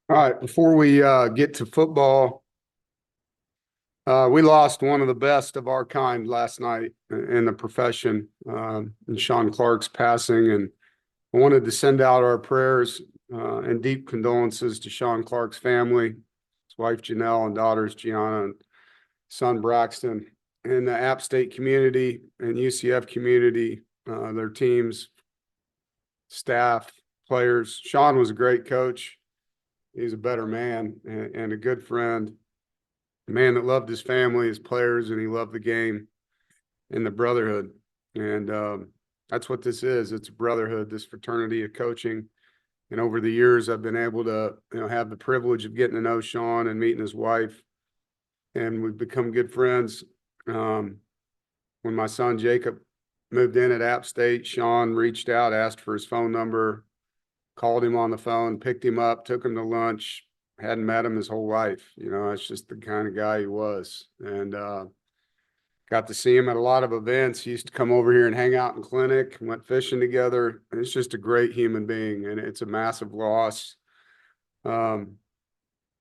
All right, before we get to football, we lost one of the best of our kind last night in the profession, in Sean Clark's passing. And I wanted to send out our prayers and deep condolences to Sean Clark's family, his wife Janelle and daughters Gianna and son Braxton, and the App State community and UCF community, their teams, staff, players. Sean was a great coach. He's a better man and a good friend, a man that loved his family, his players, and he loved the game and the brotherhood. And that's what this is. It's a brotherhood, this fraternity of coaching. And over the years, I've been able to, have the privilege of getting to know Sean and meeting his wife. And we've become good friends. When my son Jacob moved in at App State, Sean reached out, asked for his phone number, called him on the phone, picked him up, took him to lunch. Hadn't met him his whole life. It's just the kind of guy he was. And got to see him at a lot of events. He used to come over here and hang out in clinic, went fishing together. And it's just a great human being, and it's a massive loss. And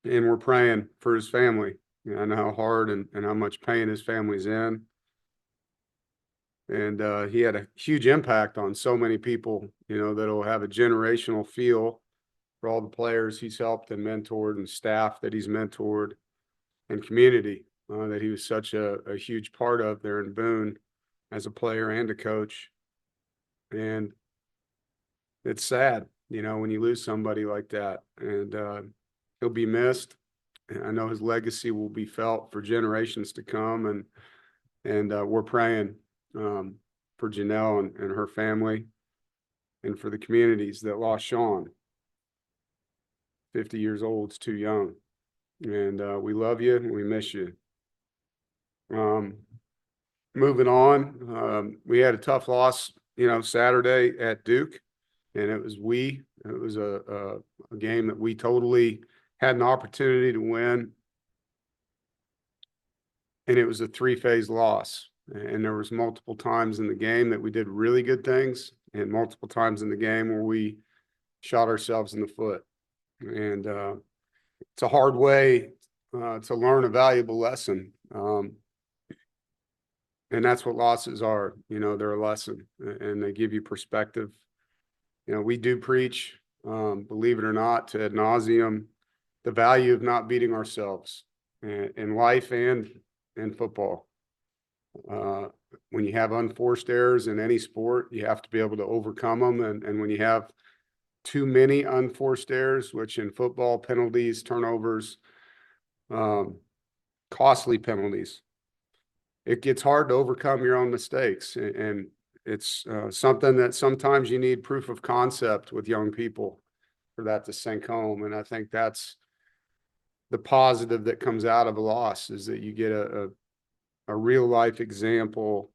we're praying for his family. I know how hard and how much pain his family's in. And he had a huge impact on so many people, that'll have a generational feel for all the players he's helped and mentored and staff that he's mentored and community that he was such a huge part of there in Boone as a player and a coach. And it's sad, when you lose somebody like that. And he'll be missed. And I know his legacy will be felt for generations to come. And we're praying for Janelle and her family and for the communities that lost Sean. 50 years old is too young. And we love you and we miss you. Moving on, we had a tough loss, Saturday at Duke, and it was a game that we totally had an opportunity to win. And it was a three-phase loss. And there was multiple times in the game that we did really good things and multiple times in the game where we shot ourselves in the foot. And it's a hard way to learn a valuable lesson. And that's what losses are. They're a lesson and they give you perspective. We do preach, believe it or not, to ad nauseum, the value of not beating ourselves in life and in football. When you have unforced errors in any sport, you have to be able to overcome them. And when you have too many unforced errors, which in football, penalties, turnovers, costly penalties, it gets hard to overcome your own mistakes. And it's something that sometimes you need proof of concept with young people for that to sink home. And I think that's the positive that comes out of a loss, is that you get a real life example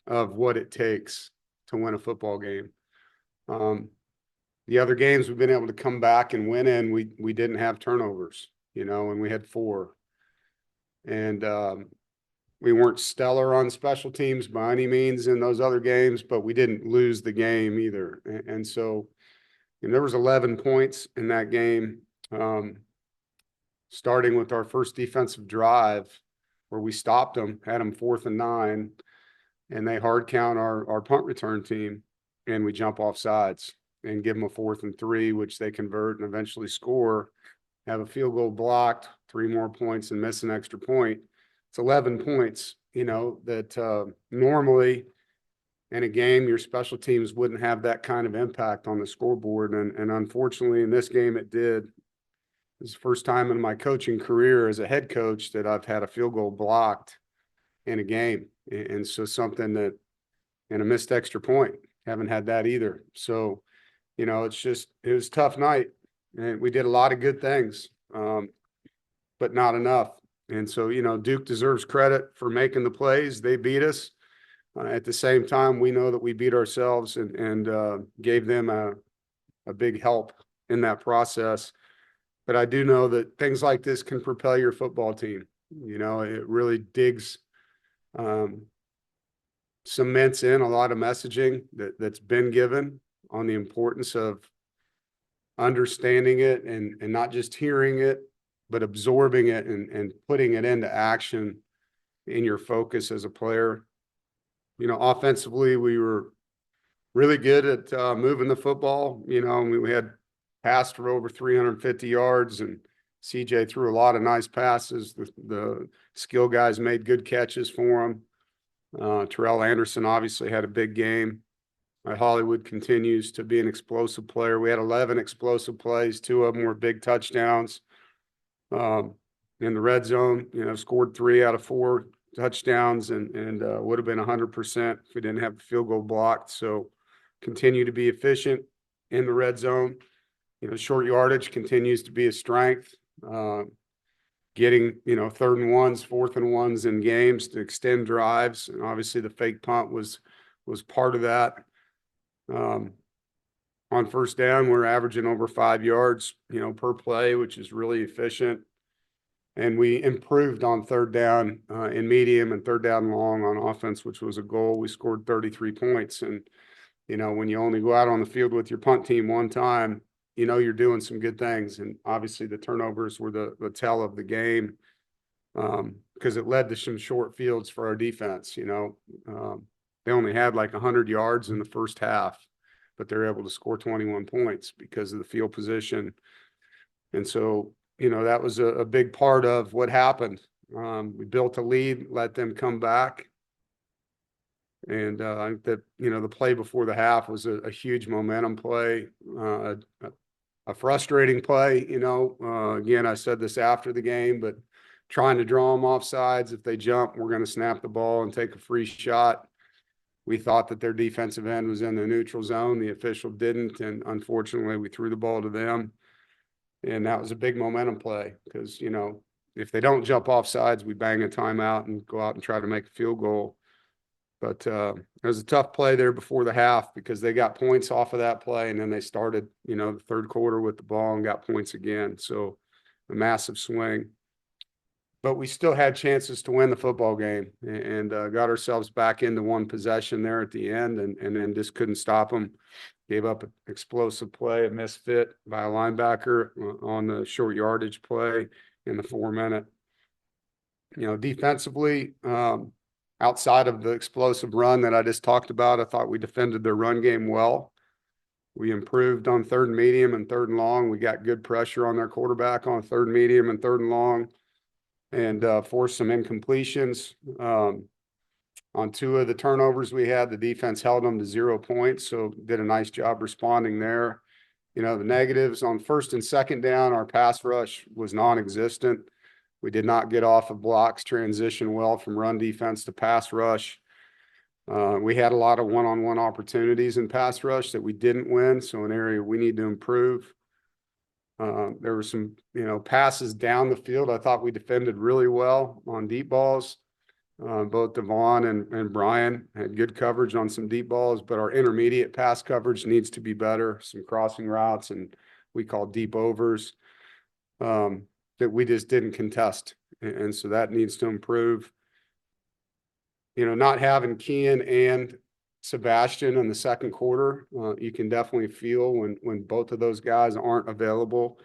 of what it takes to win a football game. The other games we've been able to come back and win in, we didn't have turnovers, and we had 4. And we weren't stellar on special teams by any means in those other games, but we didn't lose the game either. And so there was 11 points in that game, starting with our first defensive drive where we stopped them, had them 4th and 9, and they hard count our punt return team, and we jump off sides and give them a 4th and 3, which they convert and eventually score, have a field goal blocked, 3 more points and miss an extra point. It's 11 points, that normally in a game, your special teams wouldn't have that kind of impact on the scoreboard. And unfortunately, in this game, it did. It was the first time in my coaching career as a head coach that I've had a field goal blocked in a game. And so something that, and a missed extra point, haven't had that either. So, it was a tough night, and we did a lot of good things, but not enough. And so, Duke deserves credit for making the plays. They beat us. At the same time, we know that we beat ourselves and gave them a big help in that process. But I do know that things like this can propel your football team. It really digs, cements in a lot of messaging that's been given on the importance of understanding it and not just hearing it, but absorbing it and putting it into action in your focus as a player. Offensively, we were really good at moving the football. We had passed for over 350 yards, and CJ threw a lot of nice passes. The skill guys made good catches for him. Terrell Anderson obviously had a big game. Hollywood continues to be an explosive player. We had 11 explosive plays. 2 of them were big touchdowns. In the red zone, scored 3 out of 4 touchdowns and would have been 100% if we didn't have the field goal blocked. So continue to be efficient in the red zone. Short yardage continues to be a strength. Getting, 3rd and 1s, 4th and 1s in games to extend drives. And obviously the fake punt was part of that. On first down, we're averaging over 5 yards, per play, which is really efficient. And we improved on 3rd down in medium and 3rd down long on offense, which was a goal. We scored 33 points. And, when you only go out on the field with your punt team one time, you're doing some good things. And obviously the turnovers were the tell of the game because it led to some short fields for our defense. They only had like 100 yards in the first half, but they're able to score 21 points because of the field position. And so, that was a big part of what happened. We built a lead, let them come back. And I think that, the play before the half was a huge momentum play, a frustrating play. Again, I said this after the game, but trying to draw them off sides. If they jump, we're going to snap the ball and take a free shot. We thought that their defensive end was in the neutral zone. The official didn't, and unfortunately, we threw the ball to them. And that was a big momentum play because, if they don't jump off sides, we bang a timeout and go out and try to make a field goal. But it was a tough play there before the half because they got points off of that play, and then they started, the 3rd quarter with the ball and got points again. So a massive swing. But we still had chances to win the football game and got ourselves back into one possession there at the end and then just couldn't stop them. Gave up an explosive play, a misfit by a linebacker on the short yardage play in the 4-minute. Defensively, outside of the explosive run that I just talked about, I thought we defended their run game well. We improved on 3rd and medium and 3rd and long. We got good pressure on their quarterback on 3rd and medium and 3rd and long. And forced some incompletions. On 2 of the turnovers we had, the defense held them to 0 points, so did a nice job responding there. The negatives on 1st and 2nd down, our pass rush was non-existent. We did not get off of blocks, transition well from run defense to pass rush. We had a lot of one-on-one opportunities in pass rush that we didn't win, so an area we need to improve. There were some, passes down the field. I thought we defended really well on deep balls. Both Devon and Brian had good coverage on some deep balls, but our intermediate pass coverage needs to be better. Some crossing routes and we call deep overs that we just didn't contest. And so that needs to improve. Not having Kean and Sebastian in the 2nd quarter, you can definitely feel when both of those guys aren't available.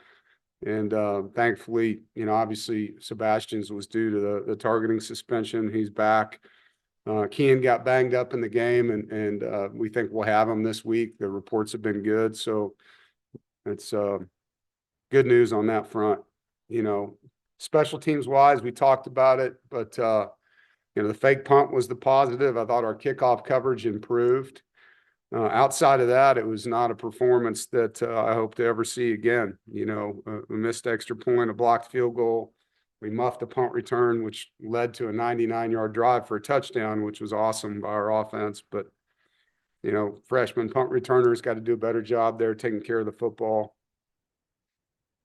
And thankfully, obviously Sebastian's was due to the targeting suspension. He's back. Kean got banged up in the game, and we think we'll have him this week. The reports have been good, so it's good news on that front. Special teams wise, we talked about it, but the fake punt was the positive. I thought our kickoff coverage improved. Outside of that, it was not a performance that I hope to ever see again. A missed extra point, a blocked field goal. We muffed a punt return, which led to a 99-yard drive for a touchdown, which was awesome by our offense. But, freshman punt returners got to do a better job there taking care of the football.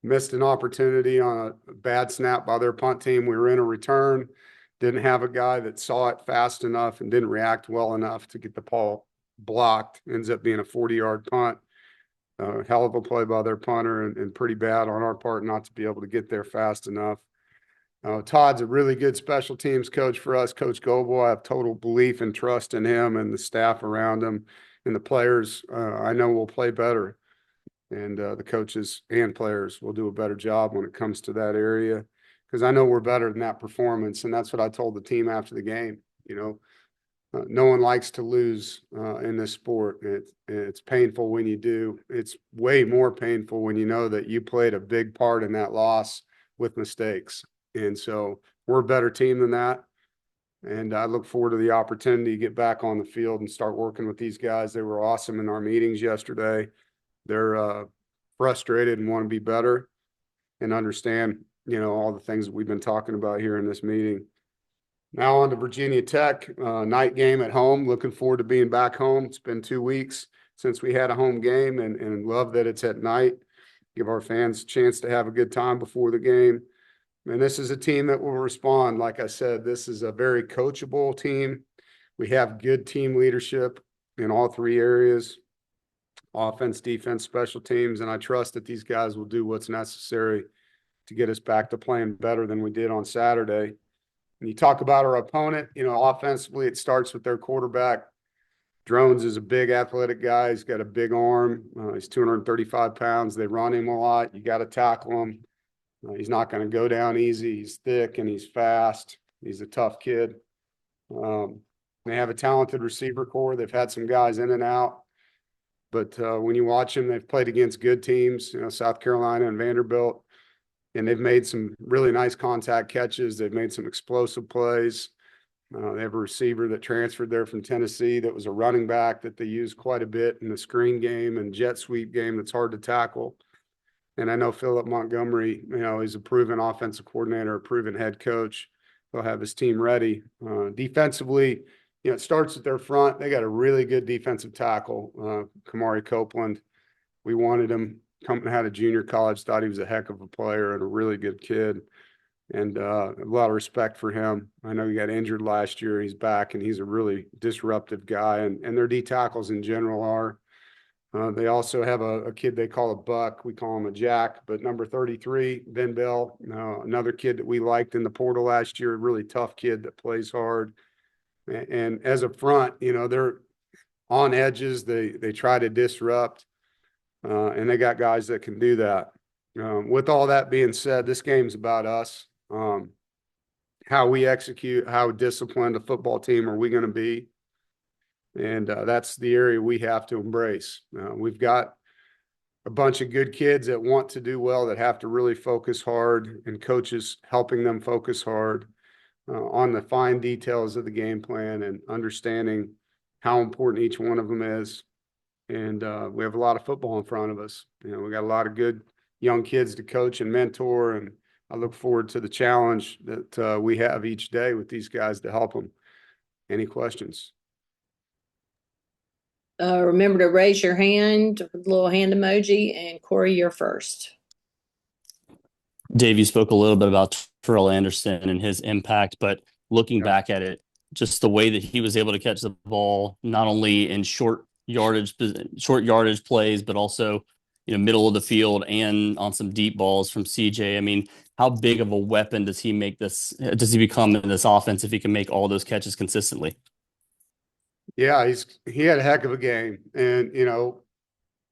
Missed an opportunity on a bad snap by their punt team. We were in a return, didn't have a guy that saw it fast enough and didn't react well enough to get the ball blocked. Ends up being a 40-yard punt. Hell of a play by their punter and pretty bad on our part not to be able to get there fast enough. Todd's a really good special teams coach for us, Coach Goble. I have total belief and trust in him and the staff around him and the players. I know we'll play better. And the coaches and players will do a better job when it comes to that area, because I know we're better than that performance. And that's what I told the team after the game. No one likes to lose in this sport. It's painful when you do. It's way more painful when you know that you played a big part in that loss with mistakes. And so we're a better team than that. And I look forward to the opportunity to get back on the field and start working with these guys. They were awesome in our meetings yesterday. They're frustrated and want to be better and understand, all the things that we've been talking about here in this meeting. Now on to Virginia Tech, night game at home. Looking forward to being back home. It's been 2 weeks since we had a home game, and love that it's at night. Give our fans a chance to have a good time before the game. And this is a team that will respond. Like I said, this is a very coachable team. We have good team leadership in all three areas: offense, defense, special teams. And I trust that these guys will do what's necessary to get us back to playing better than we did on Saturday. When you talk about our opponent, offensively, it starts with their quarterback. Drones is a big athletic guy. He's got a big arm. He's 235 pounds. They run him a lot. You got to tackle him. He's not going to go down easy. He's thick and he's fast. He's a tough kid. They have a talented receiver core. They've had some guys in and out. But when you watch them, they've played against good teams, South Carolina and Vanderbilt. And they've made some really nice contact catches. They've made some explosive plays. They have a receiver that transferred there from Tennessee that was a running back that they use quite a bit in the screen game and jet sweep game that's hard to tackle. And I know Philip Montgomery, he's a proven offensive coordinator, a proven head coach. He'll have his team ready. Defensively, it starts at their front. They got a really good defensive tackle, Kamari Copeland. We wanted him. Coming out of junior college, thought he was a heck of a player and a really good kid. And a lot of respect for him. I know he got injured last year. He's back, and he's a really disruptive guy. And their D tackles in general are. They also have a kid they call a Buck. We call him a Jack, but number 33, Ben Bell, another kid that we liked in the portal last year, a really tough kid that plays hard. And as a front, they're on edges. They try to disrupt, and they got guys that can do that. With all that being said, this game's about us. How we execute, how disciplined a football team are we going to be? And that's the area we have to embrace. We've got a bunch of good kids that want to do well, that have to really focus hard, and coaches helping them focus hard on the fine details of the game plan and understanding how important each one of them is. And we have a lot of football in front of us. We got a lot of good young kids to coach and mentor, and I look forward to the challenge that we have each day with these guys to help them. Any questions? Remember to raise your hand with the little hand emoji, and Corey, you're first. Dave, you spoke a little bit about Terrell Anderson and his impact, but looking back at it, just the way that he was able to catch the ball, not only in short yardage plays, but also, middle of the field and on some deep balls from CJ. I mean, how big of a weapon does he become in this offense if he can make all those catches consistently? Yeah, he had a heck of a game. And,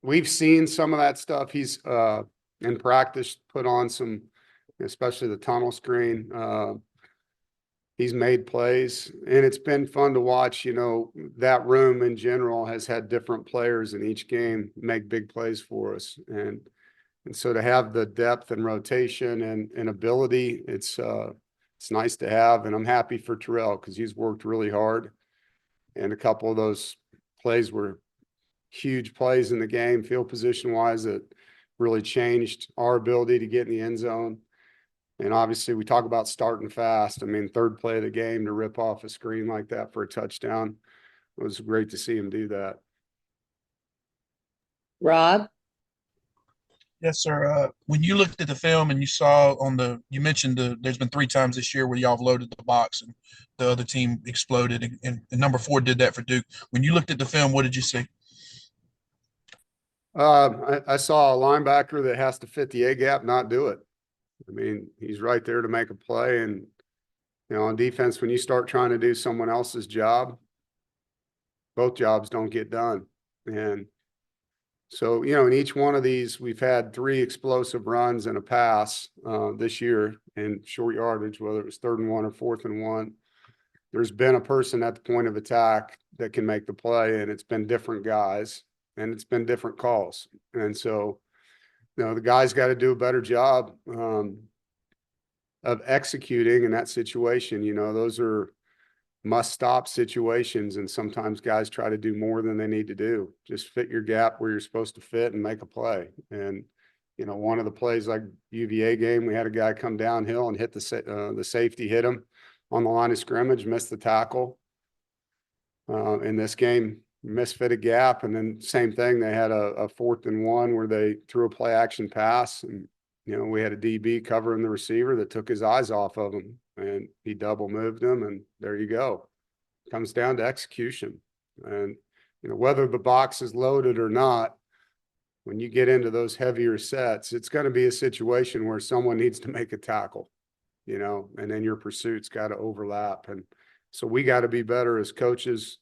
we've seen some of that stuff. He's in practice put on some, especially the tunnel screen. He's made plays, and it's been fun to watch. That room in general has had different players in each game make big plays for us. And so to have the depth and rotation and ability, it's nice to have. And I'm happy for Terrell because he's worked really hard. And a couple of those plays were huge plays in the game, field position wise, that really changed our ability to get in the end zone. And obviously we talk about starting fast. I mean, third play of the game to rip off a screen like that for a touchdown. It was great to see him do that. Rob? Yes, sir. When you looked at the film and you saw you mentioned there's been 3 times this year where y'all have loaded the box and the other team exploded, and number 4 did that for Duke. When you looked at the film, what did you see? I saw a linebacker that has to fit the A gap, not do it. I mean, he's right there to make a play. And, on defense, when you start trying to do someone else's job, both jobs don't get done. And So, you know, in each one of these, we've had 3 explosive runs and a pass this year in short yardage, whether it was 3rd and 1 or 4th and 1. There's been a person at the point of attack that can make the play, and it's been different guys, and it's been different calls. And so, you know, the guys got to do a better job of executing in that situation. You know, those are must-stop situations, and sometimes guys try to do more than they need to do. Just fit your gap where you're supposed to fit and make a play. And, you know, one of the plays like UVA game, we had a guy come downhill and hit the safety, hit him on the line of scrimmage, missed the tackle. In this game, misfit a gap, and then same thing, they had a 4th and 1 where they threw a play action pass, and, you know, we had a DB covering the receiver that took his eyes off of him, and he double moved him, and there you go. Comes down to execution. And, you know, whether the box is loaded or not, when you get into those heavier sets, it's going to be a situation where someone needs to make a tackle, you know, and then your pursuit's got to overlap. And so we got to be better as coaches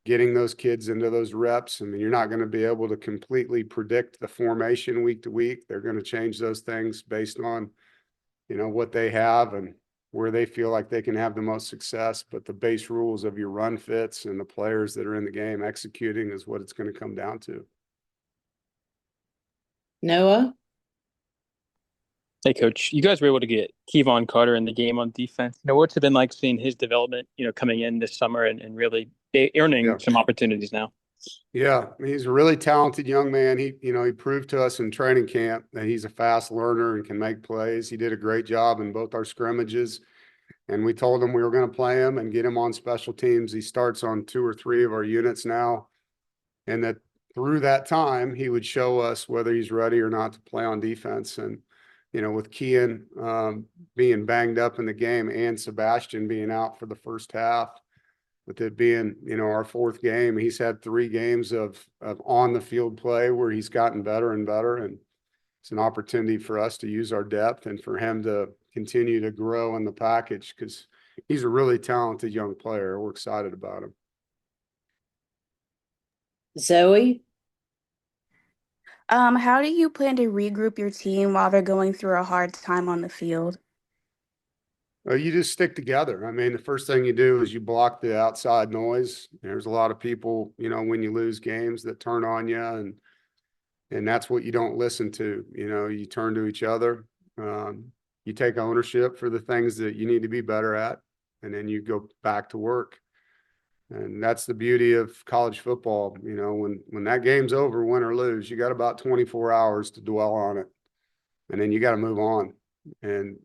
getting those kids into those reps. I mean, you're not going to be able to completely predict the formation week to week. They're going to change those things based on, you know, what they have and where they feel like they can have the most success. But the base rules of your run fits and the players that are in the game executing is what it's going to come down to. Noah? Hey, Coach, you guys were able to get Kevon Carter in the game on defense. You know, what's it been like seeing his development, you know, coming in this summer and really earning some opportunities now? Yeah, he's a really talented young man. He proved to us in training camp that he's a fast learner and can make plays. He did a great job in both our scrimmages, and we told him we were going to play him and get him on special teams. He starts on 2 or 3 of our units now, and that through that time, he would show us whether he's ready or not to play on defense. And, you know, with Kian being banged up in the game and Sebastian being out for the first half, with it being, you know, our 4th game, he's had 3 games of on the field play where he's gotten better and better. And it's an opportunity for us to use our depth and for him to continue to grow in the package, because he's a really talented young player. We're excited about him. Zoe? How do you plan to regroup your team while they're going through a hard time on the field? You just stick together. I mean, the first thing you do is you block the outside noise. There's a lot of people, you know, when you lose games that turn on you, and that's what you don't listen to. You know, you turn to each other. You take ownership for the things that you need to be better at, and then you go back to work. And that's the beauty of college football. You know, when that game's over, win or lose, you got about 24 hours to dwell on it, and then you got to move on. And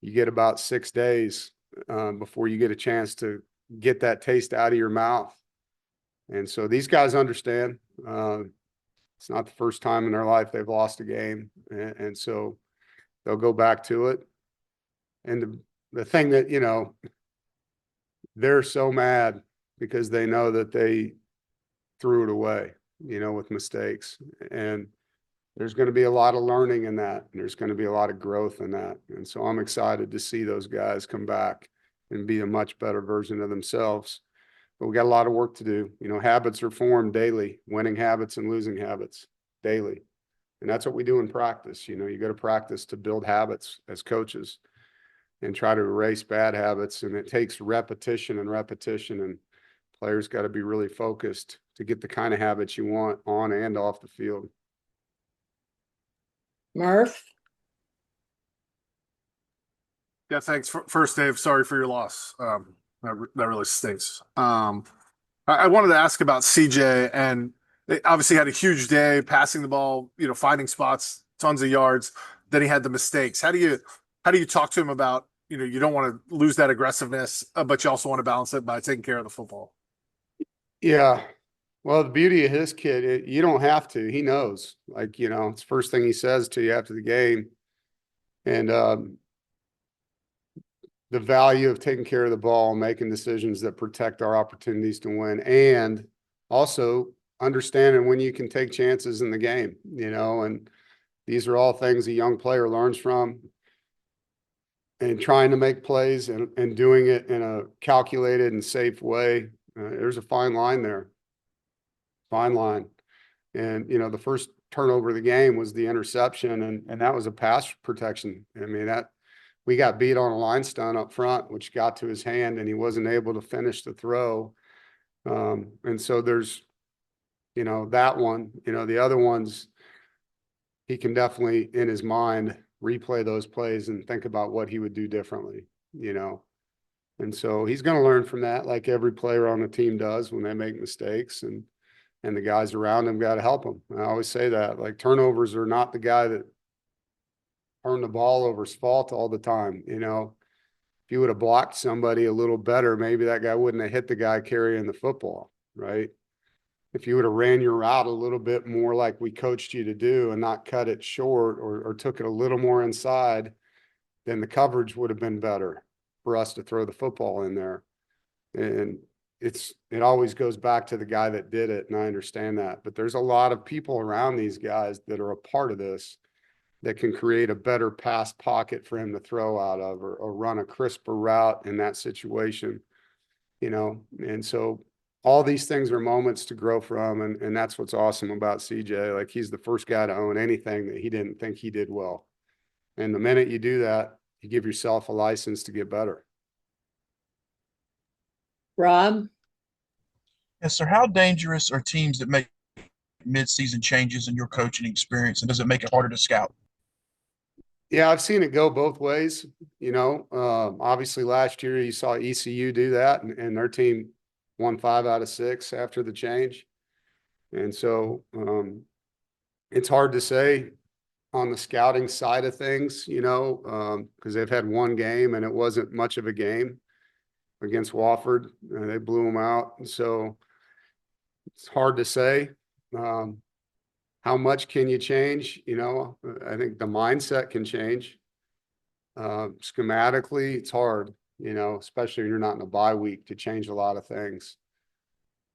you get about 6 days before you get a chance to get that taste out of your mouth. And so these guys understand. It's not the first time in their life they've lost a game. And so they'll go back to it. And the thing that, you know, they're so mad because they know that they threw it away, you know, with mistakes. And there's going to be a lot of learning in that. And there's going to be a lot of growth in that. And so I'm excited to see those guys come back and be a much better version of themselves. But we got a lot of work to do. You know, habits are formed daily, winning habits and losing habits daily. And that's what we do in practice. You know, you go to practice to build habits as coaches and try to erase bad habits. And it takes repetition and repetition. And players got to be really focused to get the kind of habits you want on and off the field. Murph? Yeah, thanks. First, Dave, sorry for your loss. That really stinks. I wanted to ask about CJ, and they obviously had a huge day passing the ball, you know, finding spots, tons of yards. Then he had the mistakes. How do you talk to him about, you know, you don't want to lose that aggressiveness, but you also want to balance it by taking care of the football? Yeah. Well, the beauty of his kid, you don't have to. He knows. Like, you know, it's the first thing he says to you after the game. And the value of taking care of the ball, making decisions that protect our opportunities to win, and also understanding when you can take chances in the game, you know, and these are all things a young player learns from, and trying to make plays and doing it in a calculated and safe way. There's a fine line there. Fine line. And, you know, the first turnover of the game was the interception, and that was a pass protection. I mean, we got beat on a line stunt up front, which got to his hand, and he wasn't able to finish the throw. And so there's, you know, that one, you know, the other ones, he can definitely in his mind replay those plays and think about what he would do differently, you know. And so he's going to learn from that, like every player on the team does when they make mistakes, and the guys around him got to help him. I always say that, like, turnovers are not the guy that turned the ball over's fault all the time. You know, if you would have blocked somebody a little better, maybe that guy wouldn't have hit the guy carrying the football, right? If you would have ran your route a little bit more like we coached you to do and not cut it short, or took it a little more inside, then the coverage would have been better for us to throw the football in there. And it always goes back to the guy that did it, and I understand that. But there's a lot of people around these guys that are a part of this that can create a better pass pocket for him to throw out of, or run a crisper route in that situation, you know. And so all these things are moments to grow from, and that's what's awesome about CJ. Like, he's the first guy to own anything that he didn't think he did well. And the minute you do that, you give yourself a license to get better. Rob? Yes, sir. How dangerous are teams that make mid-season changes in your coaching experience, and does it make it harder to scout? Yeah, I've seen it go both ways. You know, obviously last year you saw ECU do that, and their team won 5 out of 6 after the change. And so it's hard to say on the scouting side of things, you know, because they've had one game and it wasn't much of a game against Wofford. They blew them out. And so it's hard to say. How much can you change? You know, I think the mindset can change. Schematically, it's hard, you know, especially when you're not in a bye week, to change a lot of things.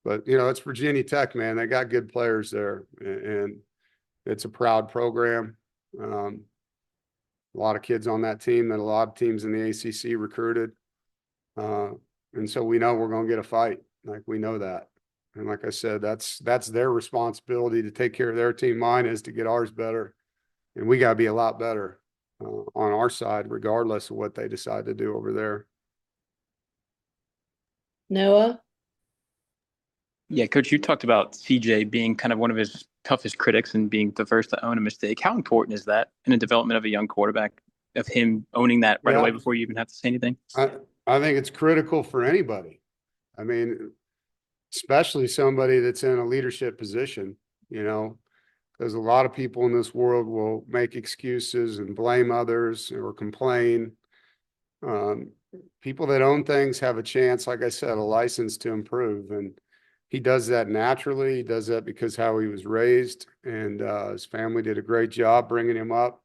But, you know, it's Virginia Tech, man. They got good players there, and it's a proud program. A lot of kids on that team that a lot of teams in the ACC recruited. And so we know we're going to get a fight. Like, we know that. And like I said, that's their responsibility to take care of their team. Mine is to get ours better. And we got to be a lot better on our side, regardless of what they decide to do over there. Noah? Yeah, Coach, you talked about CJ being kind of one of his toughest critics and being the first to own a mistake. How important is that in the development of a young quarterback, of him owning that right away before you even have to say anything? I think it's critical for anybody. I mean, especially somebody that's in a leadership position, you know, because a lot of people in this world will make excuses and blame others or complain. People that own things have a chance, like I said, a license to improve. And he does that naturally. He does that because how he was raised, and his family did a great job bringing him up.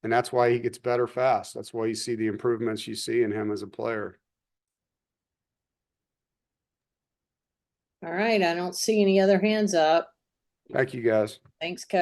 And that's why he gets better fast. That's why you see the improvements you see in him as a player. All right, I don't see any other hands up. Thank you, guys. Thanks, Coach.